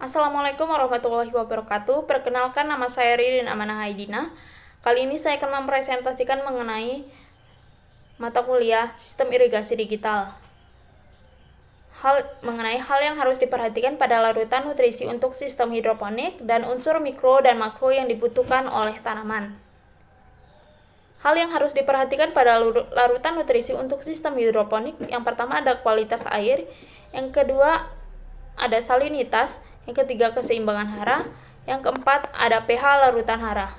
Assalamualaikum warahmatullahi wabarakatuh. Perkenalkan, nama saya Ririn Amanah Haidina. Kali ini saya akan mempresentasikan mengenai mata kuliah Sistem Irigasi Digital. Mengenai hal yang harus diperhatikan pada larutan nutrisi untuk sistem hidroponik dan unsur mikro dan makro yang dibutuhkan oleh tanaman. Hal yang harus diperhatikan pada larutan nutrisi untuk sistem hidroponik, yang pertama ada kualitas air, yang kedua ada salinitas, yang ketiga keseimbangan hara, yang keempat ada pH larutan hara.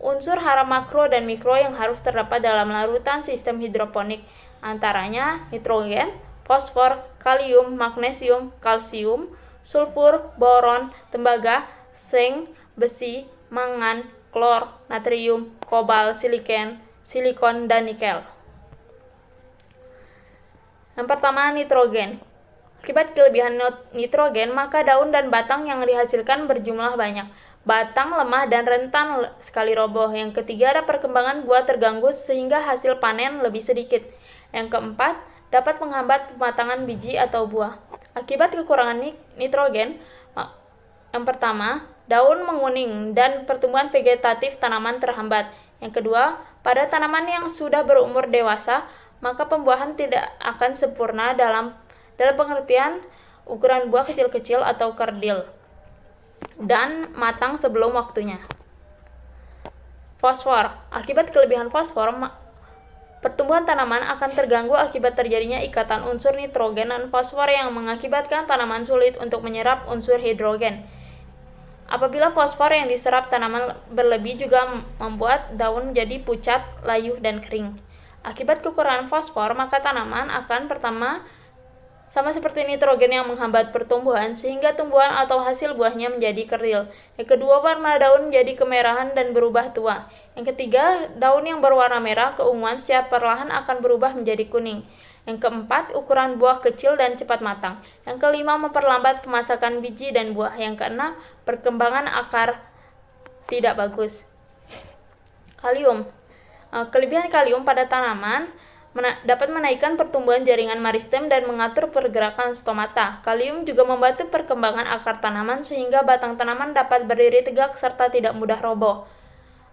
Unsur hara makro dan mikro yang harus terdapat dalam larutan sistem hidroponik antaranya nitrogen, fosfor, kalium, magnesium, kalsium, sulfur, boron, tembaga, zinc, besi, mangan, klor, natrium, kobalt, silikon, dan nikel. Yang pertama, nitrogen. Akibat kelebihan nitrogen, maka daun dan batang yang dihasilkan berjumlah banyak. Batang lemah dan rentan sekali roboh. Yang ketiga, ada perkembangan buah terganggu sehingga hasil panen lebih sedikit. Yang keempat, dapat menghambat pematangan biji atau buah. Akibat kekurangan nitrogen, yang pertama, daun menguning dan pertumbuhan vegetatif tanaman terhambat. Yang kedua, pada tanaman yang sudah berumur dewasa, maka pembuahan tidak akan sempurna dalam pengertian ukuran buah kecil-kecil atau kerdil dan matang sebelum waktunya. Fosfor. Akibat kelebihan fosfor, pertumbuhan tanaman akan terganggu akibat terjadinya ikatan unsur nitrogen dan fosfor yang mengakibatkan tanaman sulit untuk menyerap unsur hidrogen. Apabila fosfor yang diserap tanaman berlebih juga membuat daun jadi pucat, layu, dan kering. Akibat kekurangan fosfor, maka tanaman akan pertama sama seperti nitrogen yang menghambat pertumbuhan sehingga tumbuhan atau hasil buahnya menjadi kerdil. Yang kedua, warna daun menjadi kemerahan dan berubah tua. Yang ketiga, daun yang berwarna merah keunguan secara perlahan akan berubah menjadi kuning. Yang keempat, ukuran buah kecil dan cepat matang. Yang kelima, memperlambat pemasakan biji dan buah. Yang keenam, perkembangan akar tidak bagus. Kalium. Kelebihan kalium pada tanaman dapat menaikkan pertumbuhan jaringan meristem dan mengatur pergerakan stomata. Kalium juga membantu perkembangan akar tanaman sehingga batang tanaman dapat berdiri tegak serta tidak mudah roboh.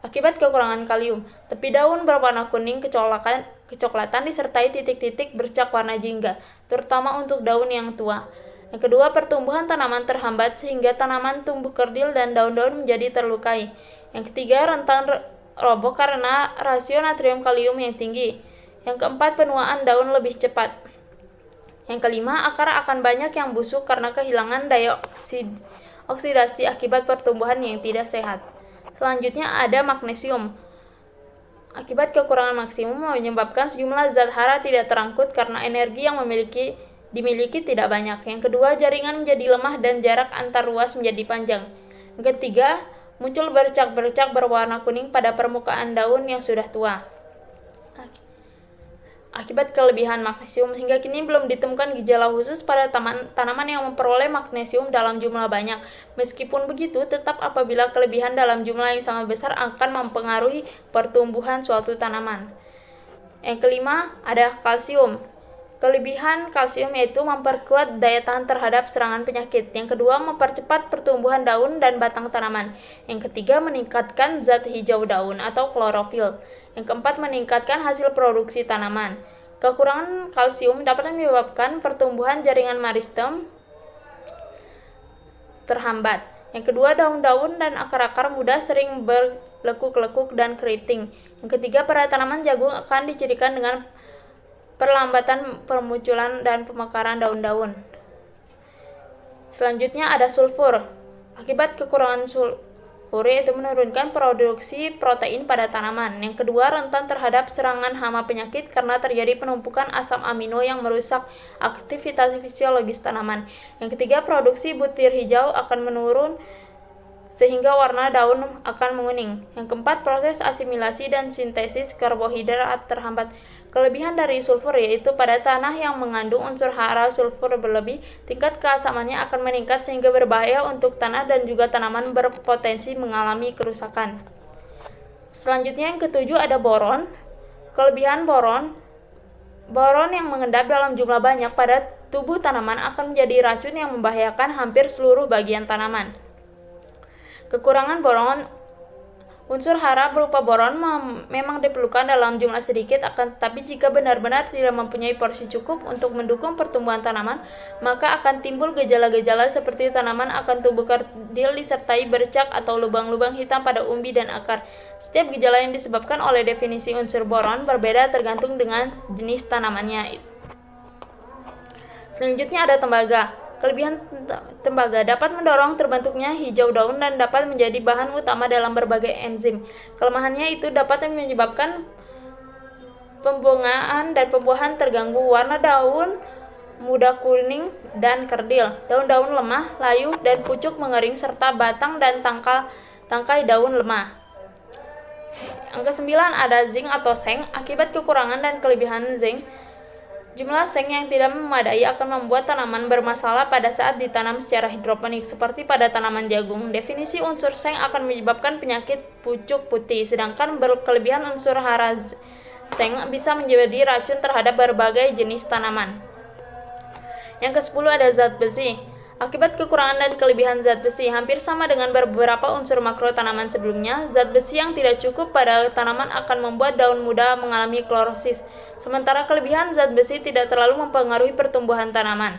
Akibat kekurangan kalium, tepi daun berwarna kuning kecoklatan disertai titik-titik bercak warna jingga, terutama untuk daun yang tua. Yang kedua, pertumbuhan tanaman terhambat sehingga tanaman tumbuh kerdil dan daun-daun menjadi terlukai. Yang ketiga, rentan roboh karena rasio natrium kalium yang tinggi. Yang keempat, penuaan daun lebih cepat. Yang kelima, akar akan banyak yang busuk karena kehilangan daya oksidasi akibat pertumbuhan yang tidak sehat. Selanjutnya ada magnesium. Akibat kekurangan maksimum menyebabkan sejumlah zat hara tidak terangkut karena energi yang dimiliki tidak banyak. Yang kedua, jaringan menjadi lemah dan jarak antar ruas menjadi panjang. Yang ketiga, muncul bercak-bercak berwarna kuning pada permukaan daun yang sudah tua. Akibat kelebihan magnesium, hingga kini belum ditemukan gejala khusus pada tanaman yang memperoleh magnesium dalam jumlah banyak. Meskipun begitu, tetap apabila kelebihan dalam jumlah yang sangat besar akan mempengaruhi pertumbuhan suatu tanaman. Yang kelima, ada kalsium. Kelebihan kalsium yaitu memperkuat daya tahan terhadap serangan penyakit. Yang kedua, mempercepat pertumbuhan daun dan batang tanaman. Yang ketiga, meningkatkan zat hijau daun atau klorofil. Yang keempat, meningkatkan hasil produksi tanaman. Kekurangan kalsium dapat menyebabkan pertumbuhan jaringan meristem terhambat. Yang kedua, daun-daun dan akar-akar muda sering berlekuk-lekuk dan keriting. Yang ketiga, pada tanaman jagung akan dicirikan dengan perlambatan permunculan dan pemekaran daun-daun. Selanjutnya ada sulfur. Akibat kekurangan sulfur yaitu menurunkan produksi protein pada tanaman. Yang kedua, rentan terhadap serangan hama penyakit karena terjadi penumpukan asam amino yang merusak aktivitas fisiologis tanaman. Yang ketiga, produksi butir hijau akan menurun sehingga warna daun akan menguning. Yang keempat, proses asimilasi dan sintesis karbohidrat terhambat. Kelebihan dari sulfur yaitu pada tanah yang mengandung unsur hara sulfur berlebih, tingkat keasamannya akan meningkat sehingga berbahaya untuk tanah dan juga tanaman berpotensi mengalami kerusakan. Selanjutnya yang ketujuh ada boron. Kelebihan boron yang mengendap dalam jumlah banyak pada tubuh tanaman akan menjadi racun yang membahayakan hampir seluruh bagian tanaman. Kekurangan boron. Unsur hara berupa boron memang diperlukan dalam jumlah sedikit, akan tetapi jika benar-benar tidak mempunyai porsi cukup untuk mendukung pertumbuhan tanaman, maka akan timbul gejala-gejala seperti tanaman akan tumbuh kerdil disertai bercak atau lubang-lubang hitam pada umbi dan akar. Setiap gejala yang disebabkan oleh definisi unsur boron berbeda tergantung dengan jenis tanamannya. Selanjutnya ada tembaga. Kelebihan tembaga dapat mendorong terbentuknya hijau daun dan dapat menjadi bahan utama dalam berbagai enzim. Kelemahannya itu dapat menyebabkan pembungaan dan pembuahan terganggu, warna daun mudah kuning dan kerdil, daun-daun lemah, layu, dan pucuk mengering, serta batang dan tangkai daun lemah. Yang kesembilan ada zinc atau seng. Akibat kekurangan dan kelebihan zinc, jumlah seng yang tidak memadai akan membuat tanaman bermasalah pada saat ditanam secara hidroponik, seperti pada tanaman jagung. Definisi unsur seng akan menyebabkan penyakit pucuk putih, sedangkan berkelebihan unsur hara seng bisa menjadi racun terhadap berbagai jenis tanaman. Yang ke-10 ada zat besi. Akibat kekurangan dan kelebihan zat besi, hampir sama dengan beberapa unsur makro tanaman sebelumnya, zat besi yang tidak cukup pada tanaman akan membuat daun muda mengalami klorosis. Sementara kelebihan zat besi tidak terlalu mempengaruhi pertumbuhan tanaman.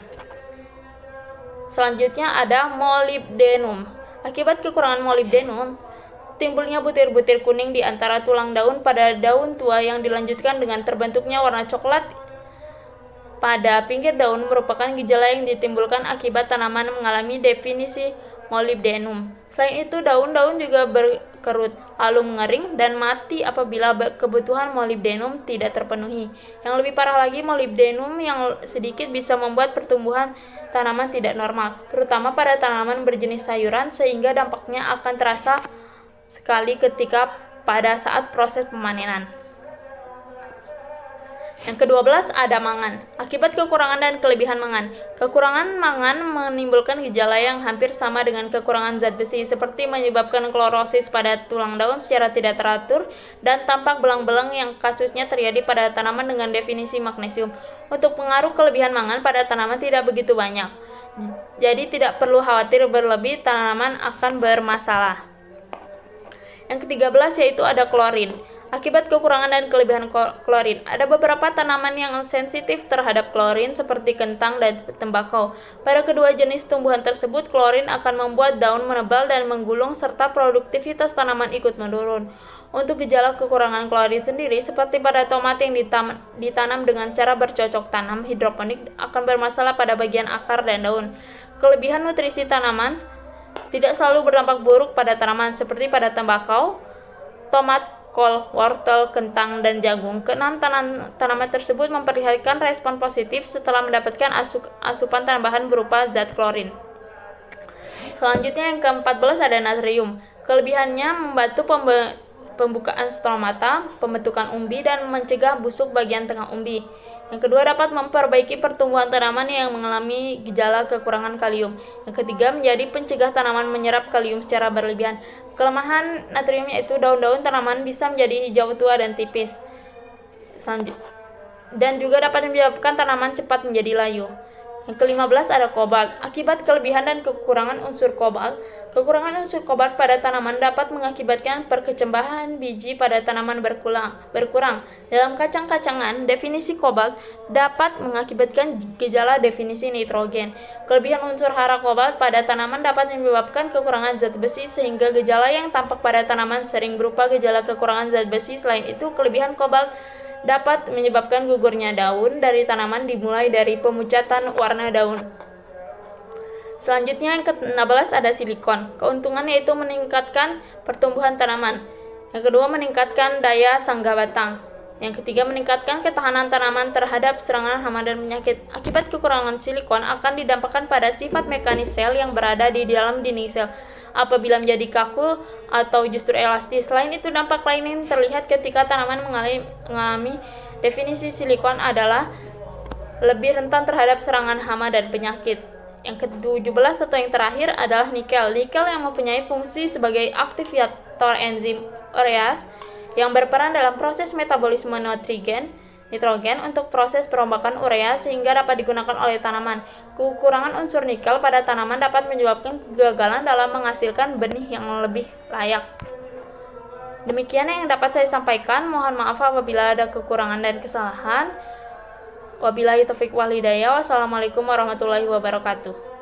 Selanjutnya ada molybdenum. Akibat kekurangan molybdenum, timbulnya butir-butir kuning di antara tulang daun pada daun tua yang dilanjutkan dengan terbentuknya warna coklat pada pinggir daun, merupakan gejala yang ditimbulkan akibat tanaman mengalami definisi molybdenum. Selain itu, daun-daun juga berkerut, lalu mengering, dan mati apabila kebutuhan molybdenum tidak terpenuhi. Yang lebih parah lagi, molybdenum yang sedikit bisa membuat pertumbuhan tanaman tidak normal, terutama pada tanaman berjenis sayuran, sehingga dampaknya akan terasa sekali ketika pada saat proses pemanenan. Yang ke-12 ada mangan. Akibat kekurangan dan kelebihan mangan. Kekurangan mangan menimbulkan gejala yang hampir sama dengan kekurangan zat besi, seperti menyebabkan klorosis pada tulang daun secara tidak teratur dan tampak belang-belang yang kasusnya terjadi pada tanaman dengan definisi magnesium. Untuk pengaruh kelebihan mangan pada tanaman tidak begitu banyak, jadi tidak perlu khawatir berlebih, tanaman akan bermasalah. Yang ke-13 yaitu ada klorin. Akibat kekurangan dan kelebihan klorin, ada beberapa tanaman yang sensitif terhadap klorin seperti kentang dan tembakau. Pada kedua jenis tumbuhan tersebut, klorin akan membuat daun menebal dan menggulung serta produktivitas tanaman ikut menurun. Untuk gejala kekurangan klorin sendiri, seperti pada tomat yang ditanam dengan cara bercocok tanam hidroponik, akan bermasalah pada bagian akar dan daun. Kelebihan nutrisi tanaman tidak selalu berdampak buruk pada tanaman, seperti pada tembakau, tomat, kol, wortel, kentang, dan jagung. Keenam tanaman tersebut memperlihatkan respon positif setelah mendapatkan asupan tambahan berupa zat klorin. Selanjutnya yang ke-14 ada natrium. Kelebihannya membantu pembukaan stomata, pembentukan umbi, dan mencegah busuk bagian tengah umbi. Yang kedua, dapat memperbaiki pertumbuhan tanaman yang mengalami gejala kekurangan kalium. Yang ketiga, menjadi pencegah tanaman menyerap kalium secara berlebihan. Kelemahan natriumnya itu daun-daun tanaman bisa menjadi hijau tua dan tipis. Dan juga dapat menyebabkan tanaman cepat menjadi layu. Yang ke-15 ada kobalt. Akibat kelebihan dan kekurangan unsur kobalt, kekurangan unsur kobalt pada tanaman dapat mengakibatkan perkecambahan biji pada tanaman berkurang. Dalam kacang-kacangan, definisi kobalt dapat mengakibatkan gejala definisi nitrogen. Kelebihan unsur hara kobalt pada tanaman dapat menyebabkan kekurangan zat besi, sehingga gejala yang tampak pada tanaman sering berupa gejala kekurangan zat besi. Selain itu, kelebihan kobalt dapat menyebabkan gugurnya daun dari tanaman, dimulai dari pemucatan warna daun. Selanjutnya yang ke-16 ada silikon. Keuntungannya itu meningkatkan pertumbuhan tanaman. Yang kedua, meningkatkan daya sanggah batang. Yang ketiga, meningkatkan ketahanan tanaman terhadap serangan hama dan penyakit. Akibat kekurangan silikon akan didampakkan pada sifat mekanis sel yang berada di dalam dinding sel, apabila menjadi kaku atau justru elastis. Selain itu, dampak lain yang terlihat ketika tanaman mengalami definisi silikon adalah lebih rentan terhadap serangan hama dan penyakit. Yang ke-17 atau yang terakhir adalah nikel. Nikel yang mempunyai fungsi sebagai aktivator enzim urease yang berperan dalam proses metabolisme nitrogen nitrogen untuk proses perombakan urea sehingga dapat digunakan oleh tanaman. Kekurangan unsur nikel pada tanaman dapat menyebabkan kegagalan dalam menghasilkan benih yang lebih layak. Demikian yang dapat saya sampaikan. Mohon maaf apabila ada kekurangan dan kesalahan. Wabillahi taufiq wal hidayah. Wassalamualaikum warahmatullahi wabarakatuh.